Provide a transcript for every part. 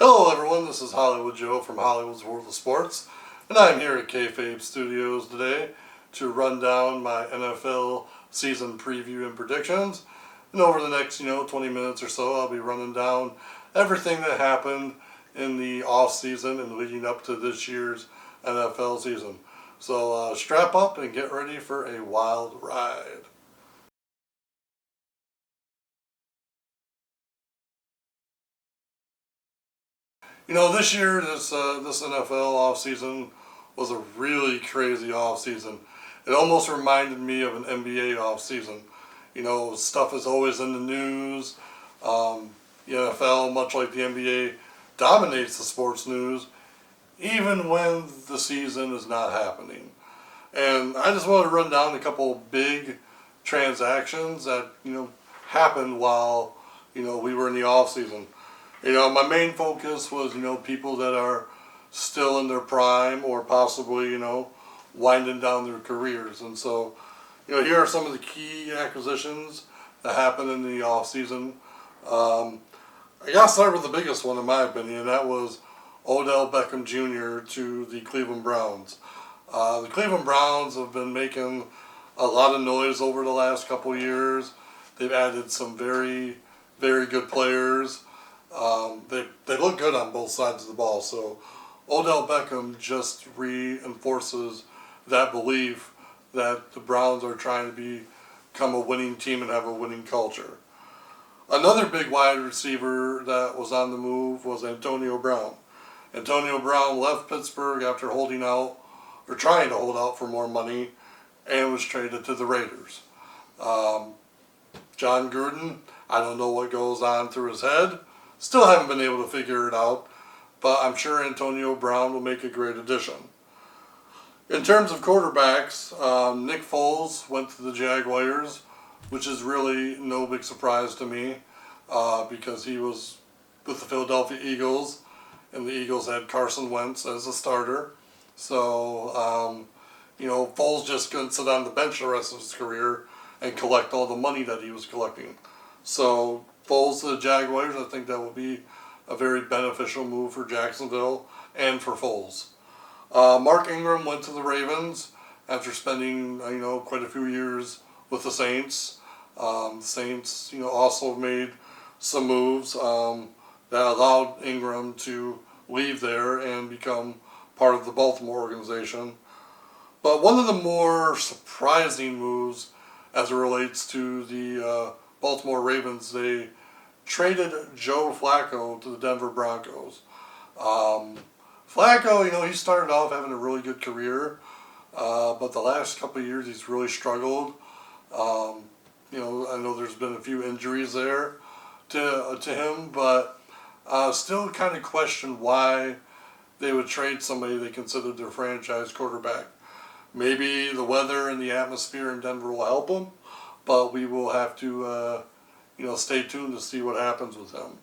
Hello everyone, this is Hollywood Joe from Hollywood's World of Sports, and I'm here at Kayfabe Studios today to run down my NFL season preview and predictions. And over the next, 20 minutes or so, I'll be running down everything that happened in the off season and leading up to this year's NFL season. So strap up and get ready for a wild ride. This year, this NFL offseason was a really crazy offseason. It almost reminded me of an NBA offseason. Stuff is always in the news. The NFL, much like the NBA, dominates the sports news, even when the season is not happening. And I just wanted to run down a couple big transactions that, happened while, we were in the offseason. My main focus was, people that are still in their prime or possibly, winding down their careers. And so, here are some of the key acquisitions that happened in the offseason. I got to start with the biggest one, in my opinion, and that was Odell Beckham Jr. to the Cleveland Browns. The Cleveland Browns have been making a lot of noise over the last couple of years. They've added some very, very good players. They look good on both sides of the ball. So Odell Beckham just reinforces that belief that the Browns are trying to become a winning team and have a winning culture. Another big wide receiver that was on the move was Antonio Brown. Antonio Brown left Pittsburgh after trying to hold out for more money, and was traded to the Raiders. John Gruden, I don't know what goes on through his head. Still haven't been able to figure it out, but I'm sure Antonio Brown will make a great addition. In terms of quarterbacks, Nick Foles went to the Jaguars, which is really no big surprise to me because he was with the Philadelphia Eagles, and the Eagles had Carson Wentz as a starter. So, Foles just couldn't sit on the bench the rest of his career and collect all the money that he was collecting. So, Foles to the Jaguars, I think that would be a very beneficial move for Jacksonville and for Foles. Mark Ingram went to the Ravens after spending, quite a few years with the Saints. The Saints, also made some moves that allowed Ingram to leave there and become part of the Baltimore organization. But one of the more surprising moves as it relates to the Baltimore Ravens, they traded Joe Flacco to the Denver Broncos. Flacco, he started off having a really good career, but the last couple of years he's really struggled. I know there's been a few injuries there to him, but still kind of question why they would trade somebody they considered their franchise quarterback. Maybe the weather and the atmosphere in Denver will help him, but we will have to stay tuned to see what happens with him.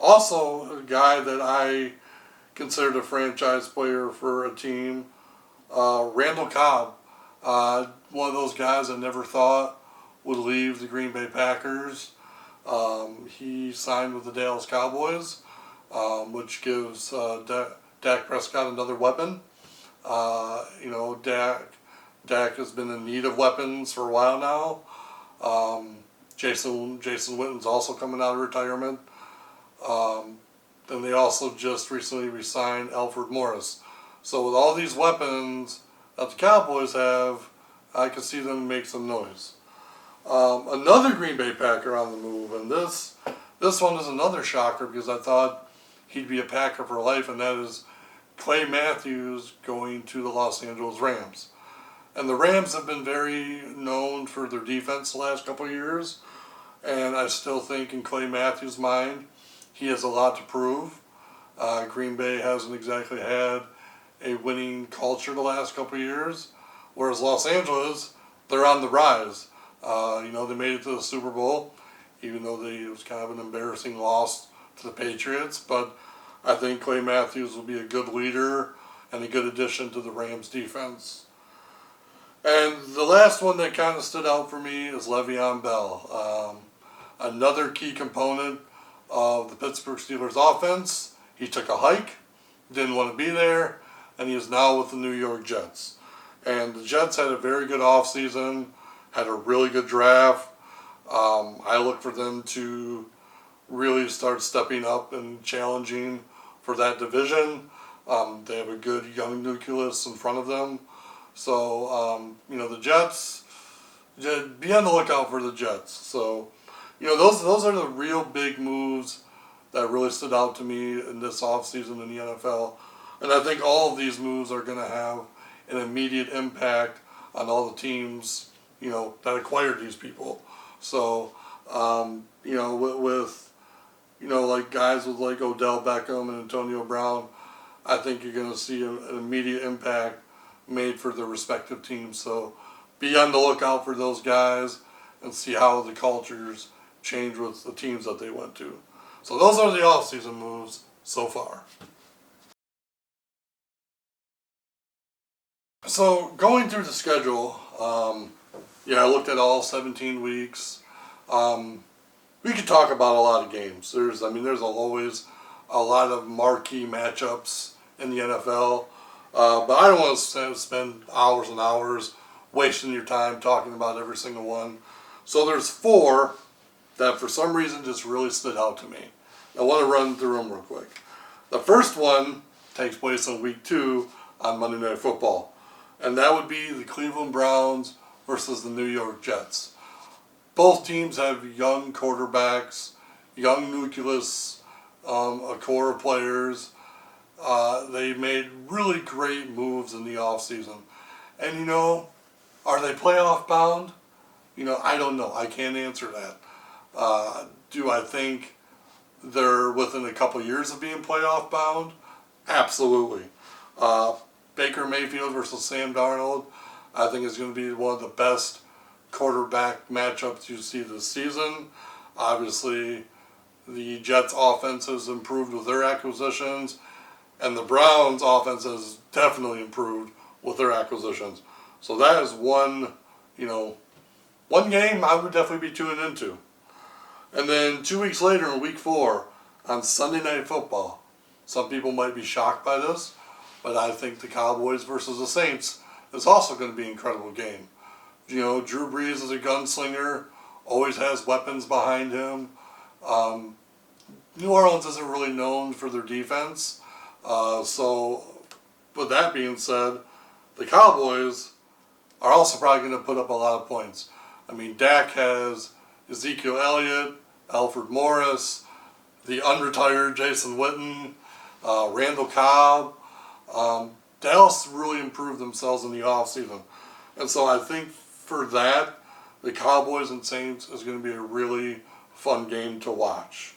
Also, a guy that I considered a franchise player for a team, Randall Cobb. One of those guys I never thought would leave the Green Bay Packers. He signed with the Dallas Cowboys, which gives Dak Prescott another weapon. Dak has been in need of weapons for a while now. Jason Witten's also coming out of retirement. Then they also just recently re-signed Alfred Morris. So with all these weapons that the Cowboys have, I could see them make some noise. Another Green Bay Packer on the move, and this one is another shocker because I thought he'd be a Packer for life, and that is Clay Matthews going to the Los Angeles Rams. And the Rams have been very known for their defense the last couple of years, and I still think in Clay Matthews' mind, he has a lot to prove. Green Bay hasn't exactly had a winning culture the last couple of years, whereas Los Angeles, they're on the rise. They made it to the Super Bowl, even though it was kind of an embarrassing loss to the Patriots, but I think Clay Matthews will be a good leader and a good addition to the Rams defense. And the last one that kind of stood out for me is Le'Veon Bell. Another key component of the Pittsburgh Steelers offense. He took a hike, didn't want to be there, and he is now with the New York Jets. And the Jets had a very good offseason, had a really good draft. I look for them to really start stepping up and challenging for that division. They have a good young nucleus in front of them. So, the Jets, be on the lookout for the Jets. So, those are the real big moves that really stood out to me in this offseason in the NFL. And I think all of these moves are going to have an immediate impact on all the teams, that acquired these people. So, with like guys with like Odell Beckham and Antonio Brown, I think you're going to see an immediate impact made for their respective teams. So be on the lookout for those guys and see how the cultures change with the teams that they went to. So those are the offseason moves so far. So going through the schedule, I looked at all 17 weeks. We could talk about a lot of games. There's always a lot of marquee matchups in the NFL. But I don't want to spend hours and hours wasting your time talking about every single one. So there's 4 that for some reason just really stood out to me. I want to run through them real quick. The first one takes place in week 2 on Monday Night Football. And that would be the Cleveland Browns versus the New York Jets. Both teams have young quarterbacks, young nucleus, a core of players. They made really great moves in the offseason. And, are they playoff bound? I don't know. I can't answer that. Do I think they're within a couple years of being playoff bound? Absolutely. Baker Mayfield versus Sam Darnold, I think is going to be one of the best quarterback matchups you see this season. Obviously, the Jets' offense has improved with their acquisitions, and the Browns' offense has definitely improved with their acquisitions. So that is one game I would definitely be tuning into. And then 2 weeks later in week 4, on Sunday Night Football, some people might be shocked by this, but I think the Cowboys versus the Saints is also going to be an incredible game. Drew Brees is a gunslinger, always has weapons behind him. New Orleans isn't really known for their defense. So, with that being said, the Cowboys are also probably going to put up a lot of points. Dak has Ezekiel Elliott, Alfred Morris, the unretired Jason Witten, Randall Cobb. Dallas really improved themselves in the offseason. And so I think for that, the Cowboys and Saints is going to be a really fun game to watch.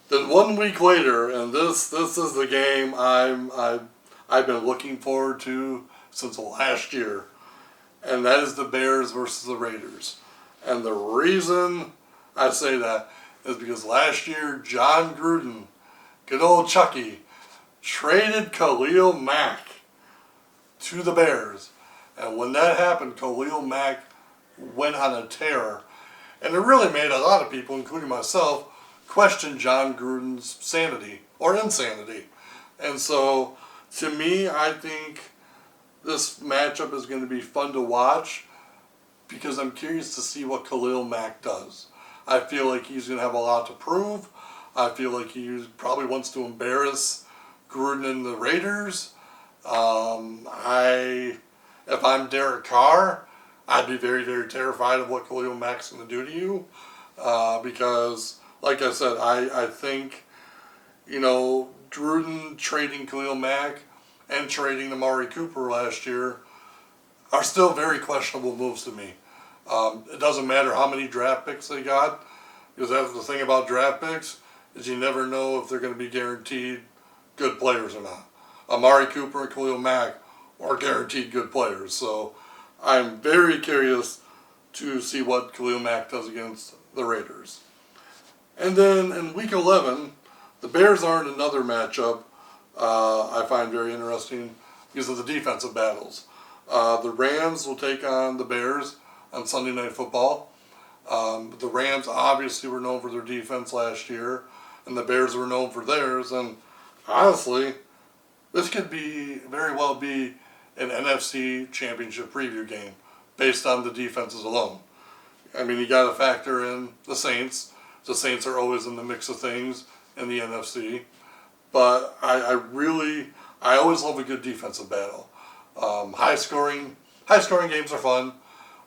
Then 1 week later, and this is the game I've been looking forward to since last year, and that is the Bears versus the Raiders. And the reason I say that is because last year, John Gruden, good old Chucky, traded Khalil Mack to the Bears. And when that happened, Khalil Mack went on a tear. And it really made a lot of people, including myself, question John Gruden's sanity or insanity. And so, to me, I think this matchup is going to be fun to watch because I'm curious to see what Khalil Mack does. I feel like he's going to have a lot to prove. I feel like he probably wants to embarrass Gruden and the Raiders. If I'm Derek Carr, I'd be very, very terrified of what Khalil Mack's going to do to you. Because, like I said, I think, Gruden trading Khalil Mack and trading Amari Cooper last year are still very questionable moves to me. It doesn't matter how many draft picks they got, because that's the thing about draft picks, is you never know if they're going to be guaranteed good players or not. Amari Cooper and Khalil Mack are guaranteed good players. So I'm very curious to see what Khalil Mack does against the Raiders. And then in week 11, the Bears are in another matchup I find very interesting because of the defensive battles. The Rams will take on the Bears on Sunday Night Football. The Rams obviously were known for their defense last year, and the Bears were known for theirs. And honestly, this could very well be an NFC Championship preview game based on the defenses alone. I mean, you got to factor in the Saints. The Saints are always in the mix of things in the NFC. But I always love a good defensive battle. High scoring games are fun.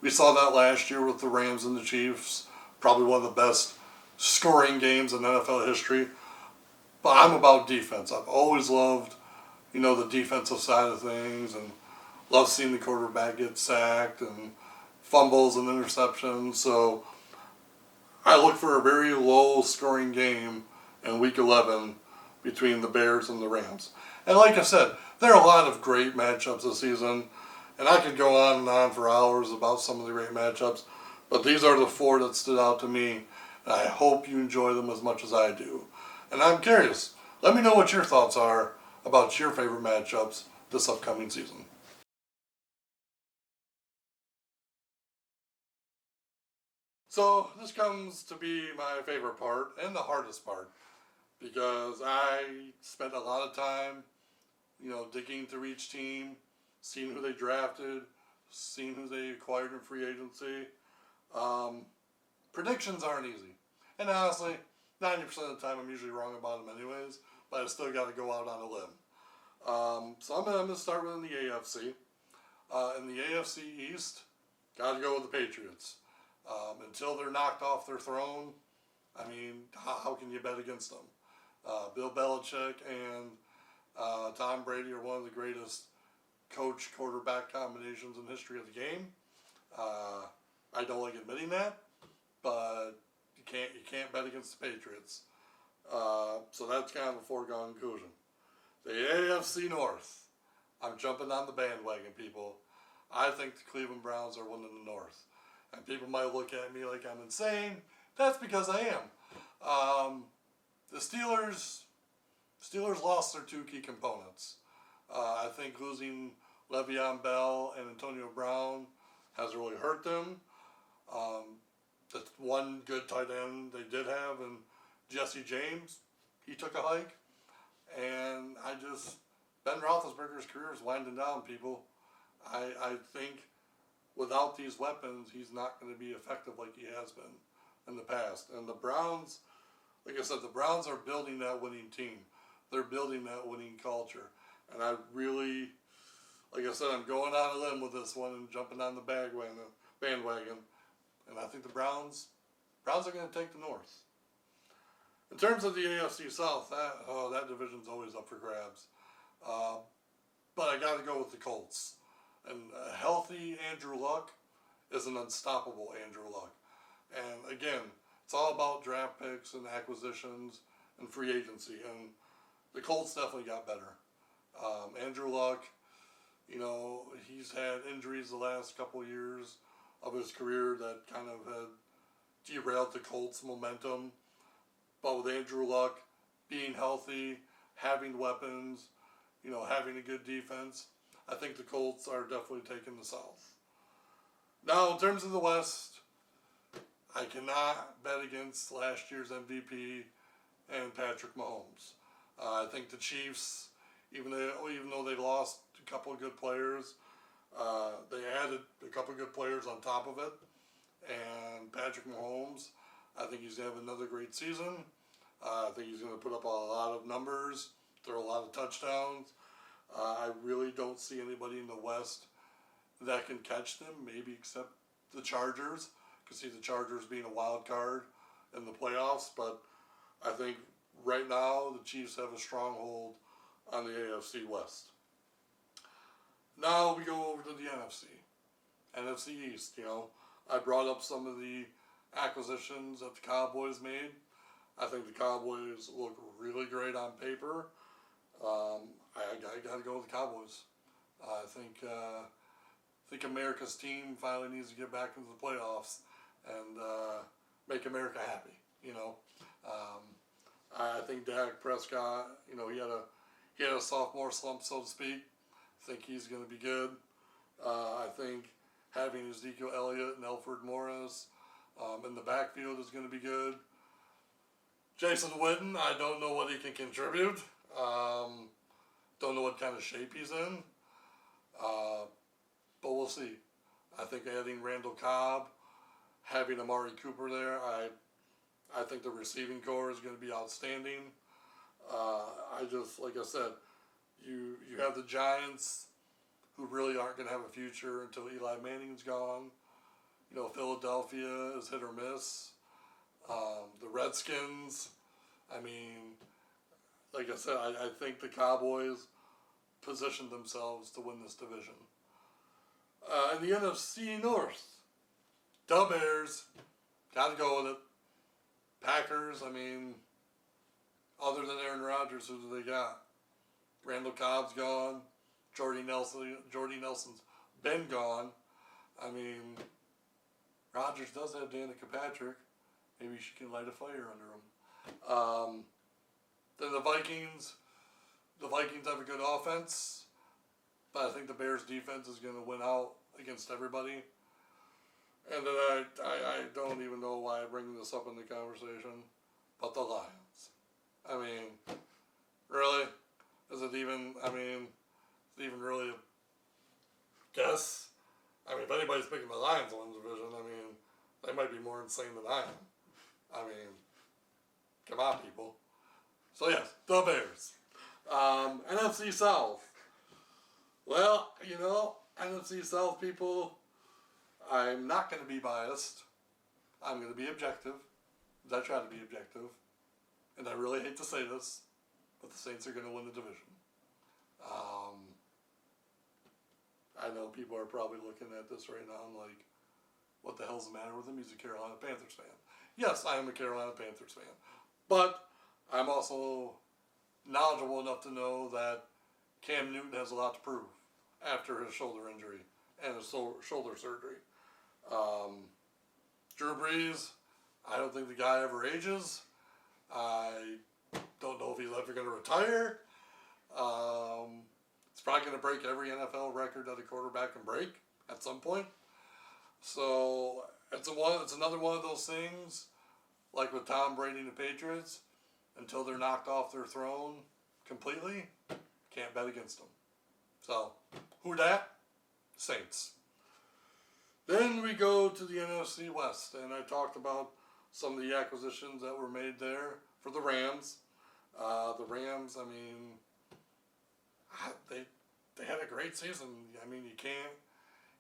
We saw that last year with the Rams and the Chiefs. Probably one of the best scoring games in NFL history. But I'm about defense. I've always loved, the defensive side of things, and love seeing the quarterback get sacked and fumbles and interceptions. So I look for a very low scoring game in Week 11 between the Bears and the Rams. And like I said, there are a lot of great matchups this season, and I could go on and on for hours about some of the great matchups, but these are the four that stood out to me, and I hope you enjoy them as much as I do. And I'm curious, let me know what your thoughts are about your favorite matchups this upcoming season. So this comes to be my favorite part and the hardest part, because I spent a lot of time, digging through each team, seeing who they drafted, seeing who they acquired in free agency. Predictions aren't easy. And honestly, 90% of the time I'm usually wrong about them anyways, but I still got to go out on a limb. So I'm going to start with the AFC. In the AFC East, got to go with the Patriots. Until they're knocked off their throne, I mean, how can you bet against them? Bill Belichick and Tom Brady are one of the greatest coach-quarterback combinations in the history of the game. I don't like admitting that, but you can't bet against the Patriots. So that's kind of a foregone conclusion. The AFC North, I'm jumping on the bandwagon, people. I think the Cleveland Browns are winning the North. And people might look at me like I'm insane. That's because I am. The Steelers lost their two key components. I think losing Le'Veon Bell and Antonio Brown has really hurt them. The one good tight end they did have, and Jesse James, he took a hike. And Ben Roethlisberger's career is winding down, people. I think without these weapons, he's not going to be effective like he has been in the past. And the Browns, like I said, the Browns are building that winning team. They're building that winning culture. And I really, like I said, I'm going on a limb with this one and jumping on the bandwagon. And I think the Browns are going to take the North. In terms of the AFC South, that division's always up for grabs. But I got to go with the Colts. And a healthy Andrew Luck is an unstoppable Andrew Luck. And again, it's all about draft picks and acquisitions and free agency. And the Colts definitely got better. Andrew Luck, he's had injuries the last couple years of his career that kind of had derailed the Colts' momentum. But with Andrew Luck being healthy, having weapons, having a good defense, I think the Colts are definitely taking the South. Now, in terms of the West, I cannot bet against last year's MVP and Patrick Mahomes. I think the Chiefs, even though they lost a couple of good players, they added a couple of good players on top of it. And Patrick Mahomes, I think he's going to have another great season. I think he's going to put up a lot of numbers, throw a lot of touchdowns. I really don't see anybody in the West that can catch them, maybe except the Chargers. I could see the Chargers being a wild card in the playoffs, but I think right now the Chiefs have a stronghold on the AFC West. Now we go over to the NFC East. I brought up some of the acquisitions that the Cowboys made. I think the Cowboys look really great on paper. I got to go with the Cowboys. I think America's team finally needs to get back into the playoffs and make America happy. I think Dak Prescott, he had a sophomore slump, so to speak. I think he's going to be good. I think having Ezekiel Elliott and Alfred Morris In the backfield is going to be good. Jason Witten, I don't know what he can contribute. Don't know what kind of shape he's in. But we'll see. I think adding Randall Cobb, having Amari Cooper there, I think the receiving core is going to be outstanding. Like I said, you have the Giants, who really aren't going to have a future until Eli Manning's gone. Philadelphia is hit or miss. The Redskins, like I said, I think the Cowboys positioned themselves to win this division. In the NFC North, the Bears, got to go with it. Packers, other than Aaron Rodgers, who do they got? Randall Cobb's gone. Jordy Nelson's been gone. Rodgers does have Danica Patrick. Maybe she can light a fire under him. Then the Vikings. The Vikings have a good offense, but I think the Bears' defense is going to win out against everybody. And then I don't even know why I'm bringing this up in the conversation, but the Lions. Really? Is it even really a guess? If anybody's picking the Lions to win the division, they might be more insane than I am. Come on, people. So yes, the Bears. NFC South. Well, NFC South people, I'm not going to be biased. I'm going to be objective. I try to be objective. And I really hate to say this, but the Saints are going to win the division. I know people are probably looking at this right now and like, what the hell's the matter with him? He's a Carolina Panthers fan. Yes, I am a Carolina Panthers fan. But I'm also knowledgeable enough to know that Cam Newton has a lot to prove after his shoulder injury and his shoulder surgery. Drew Brees, I don't think the guy ever ages. I don't know if he's ever going to retire. It's probably going to break every NFL record that a quarterback can break at some point. So it's another one of those things, like with Tom Brady and the Patriots, until they're knocked off their throne completely, can't bet against them. So, who dat? Saints. Then we go to the NFC West, and I talked about some of the acquisitions that were made there for the Rams. The Rams, they had a great season.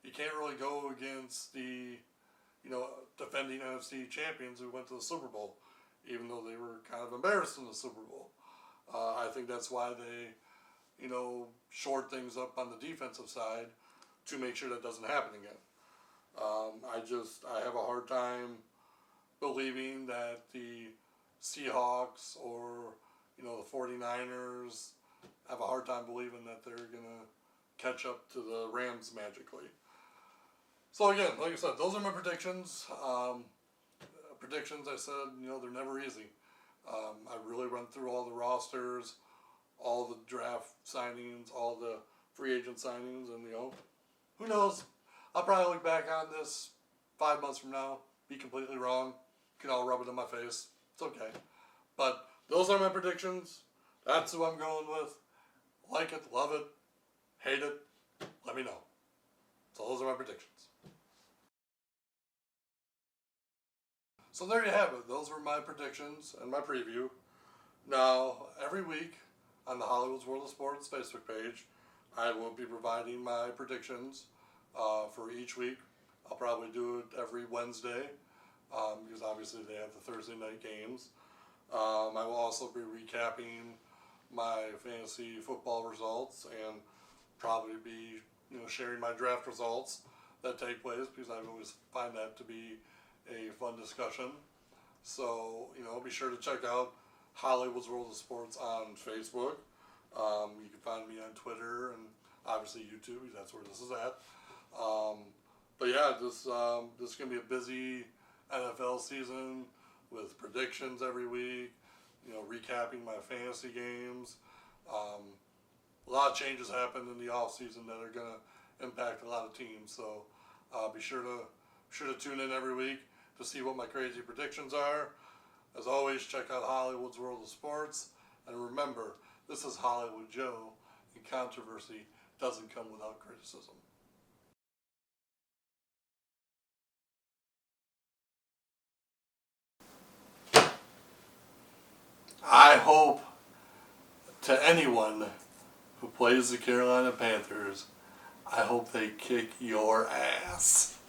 You can't really go against the defending NFC champions who went to the Super Bowl, even though they were kind of embarrassed in the Super Bowl. I think that's why they shored things up on the defensive side to make sure that doesn't happen again. I have a hard time believing that the Seahawks or the 49ers, I have a hard time believing that they're going to catch up to the Rams magically. So again, like I said, those are my predictions. Predictions, I said, they're never easy. I really went through all the rosters, all the draft signings, all the free agent signings, and who knows? I'll probably look back on this 5 months from now, be completely wrong. You can all rub it in my face. It's okay. But those are my predictions. That's who I'm going with. Like it, love it, hate it, let me know. So those are my predictions. So there you have it. Those were my predictions and my preview. Now, every week on the Hollywood's World of Sports Facebook page, I will be providing my predictions for each week. I'll probably do it every Wednesday because obviously they have the Thursday night games. I will also be recapping my fantasy football results and probably be sharing my draft results that take place because I always find that to be a fun discussion. So be sure to check out Hollywood's World of Sports on Facebook. You can find me on Twitter and obviously YouTube because that's where this is at. But yeah, this is going to be a busy NFL season with predictions every week, recapping my fantasy games. A lot of changes happened in the offseason that are going to impact a lot of teams. So be sure to tune in every week. to see what my crazy predictions are. As always, check out Hollywood's World of Sports. And remember, this is Hollywood Joe, and controversy doesn't come without criticism. I hope to anyone who plays the Carolina Panthers, I hope they kick your ass.